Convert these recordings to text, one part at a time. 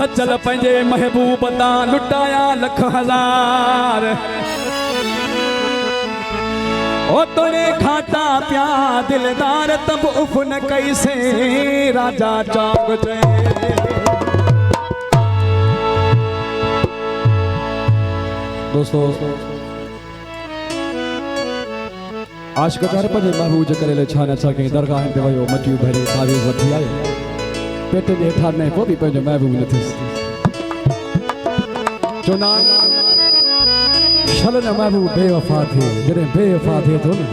सचल पंजे महबूब ता लुटाया लख हजार ओ तोरे घाटा प्या दिलदार तब उफ न कैसे राजा चौक जे दोस्तों आशिक चार पंजे महबूब जे करे छान सके दरगाह ते वयो मटियूं भरे तावीज़ वठी आयो पेट जे हेठां ने को भी पंहिंजो महबूब न थियसि चोना छल न महबूब बेवफा थिए जॾहिं बेवफा थिए थो न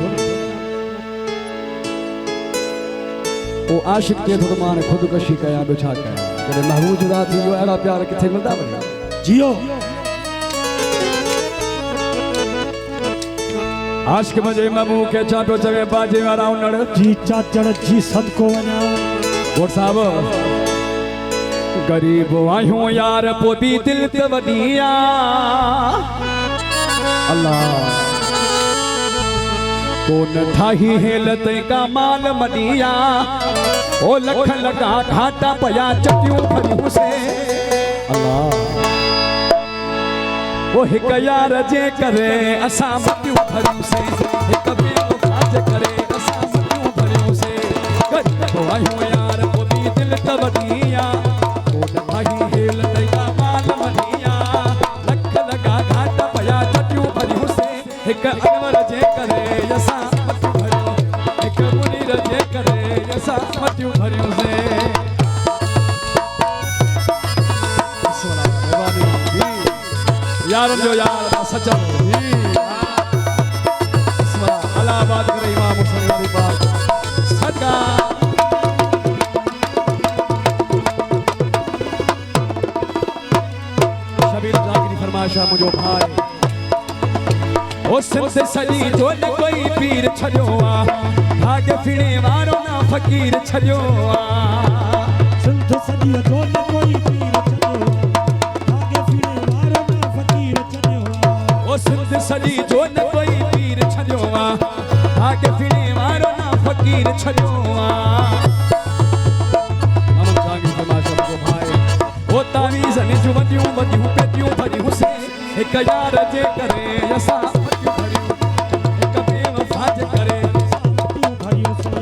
ओ आशिक थिए थो त मां हाणे ख़ुदकशी कयां ॿियो छा कयां जॾहिं महबूब जुदा थी वियो अहिड़ा प्यार किथे मिलंदा वरी जियो आशिक मुंहिंजे महबूब खे छा पियो चवे बाजे वारा उनड़ जी चाचड़ जी सदको वञा गोड़ साहब गरीब आहियूं यार पोती दिल ते वॾिया अल्लाह कोन ठाही हेलत का माल मडिया ओ लख लगा घाटा पया चटियूं भरियूं से अल्लाह ओ हिक यार जे करे असां मटियूं भरियूं से हिक बेवफा जे करे असां मटियूं भरियूं से गरीब आहियूं यार पोती दिल ते वॾिया कोन ठाही हेलत का माल मडिया लख लगा घाटा पया चटियूं भरियूं से हिक अनवर जे करे असां मटियूं भरियूं हिक मुनीर जे करे असां मटियूं भरियूं से यारन जो यार सच्चा जी अलाहाबाद करे इमाम हुसैन वाली बात सदा शबीर जागरी फरमाइशा मुझो भाई ओ सिंध सजी जो न कोई पीर छड़ियो आ भाग फिणे वारो ना फकीर छड़ियो आ सिंध सजी जो न कोई पीर छड़ियो भाग फिणे वारो ना फकीर छड़ियो ओ सिंध सजी जो न कोई पीर छड़ियो आ भाग फिणे वारो ना फकीर छड़ियो आ हम जागी तमाशा को भाई ओ तावीज़ ने जो वदियूं वदियूं पेटियूं भरियूं से हिक यार जे करे असां मटियूं भरियूं हिक बेवफा जे करे मटियूं भरियूं से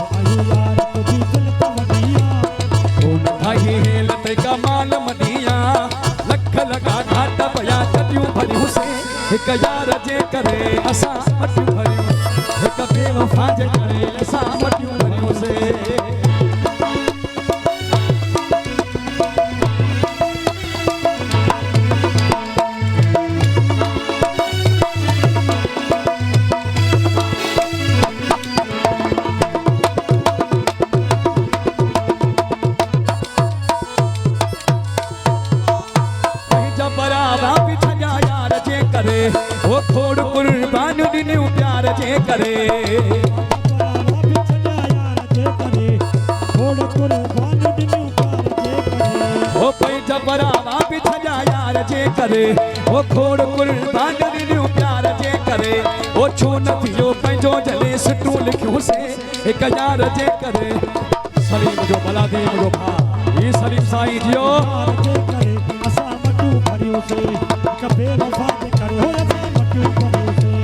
आहियूं यार तो भी दिल त वॾिया कोन ठाही हेलत का माल मडिया लख लगा घाटा पया चटियूं भरियूं से हिक यार जे करे असां मटियूं भरियूं हिक बेवफा जे करे असां मटियूं भरियूं से ओ थोड़ कुर्बान दिनियो प्यार जे करे ओ पैजा बरावा बिछया यार जे करे ओ खोड़ कुर्बान दिनियो प्यार जे करे ओ छो न पियो पंहिंजो जले सिटूं लिखियो से हिक यार जे करे सलीम जो बलादी मुझो भा ई सलीम साईं जियो असां मटियूं भरियूं से हिक बेवफा जे करे हो असां मटियूं भरियूं से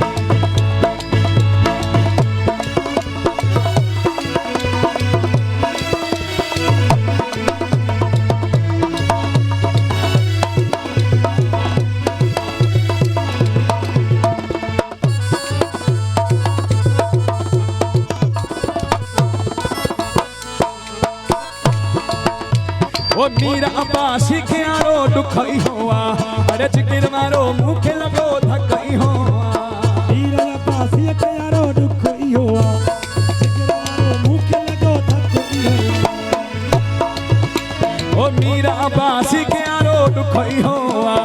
ओ मीर अब्बासी के आरो दुखई होआ अरे जिकिर मारो मुखे लगो धकई होआ मीर अब्बासी के आरो दुखई होआ जिकिर मारो मुखे लगो धकई होआ ओ मीर अब्बासी के आरो दुखई होआ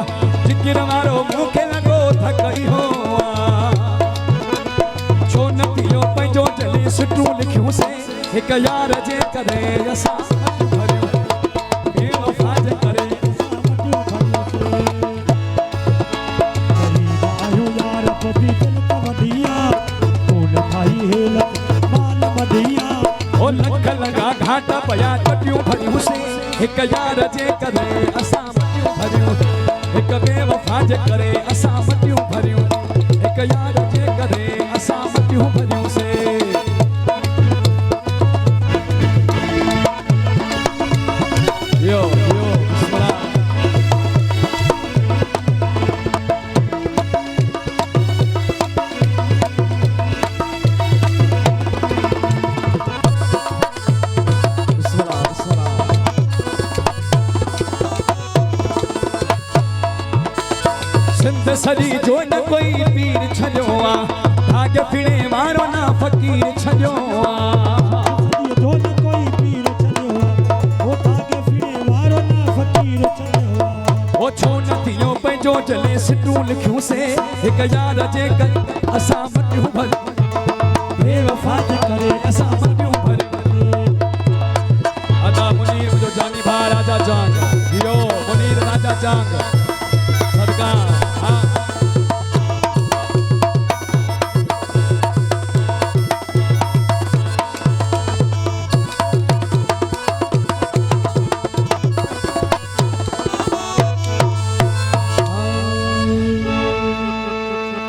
जिकिर मारो मुखे लगो धकई होआ छो न पियो पंहिंजो जले सिटूं लिखियूं से हिक यार जे करे असां लख लगा घाटा पया कटियूं भरियूं से हिक यार जे करे असां मटियूं भरियूं हिक बेवफा जे करे असां मटियूं भरियूं हिक यार जे करे असां मटियूं भरियूं से यो बिस्मिल्लाह सिंध सरी जो न कोई पीर छॾियो आहे आगे फिणे वारो न फ़कीर छॾियो आहे जो न कोई पीर छॾियो आहे वो तागे फिरे वारो न फ़कीर छॾियो आहे ओ छो न थियो पंहिंजो जले सिटूं लिखियूंसीं हिक यार जे करे असां मटियूं भरियूं बेवफा जे करे असां मटियूं भरियूं अदा मुनीर मुंहिंजो जानी भाउ राजा जांग इहो मुनीर राजा जांग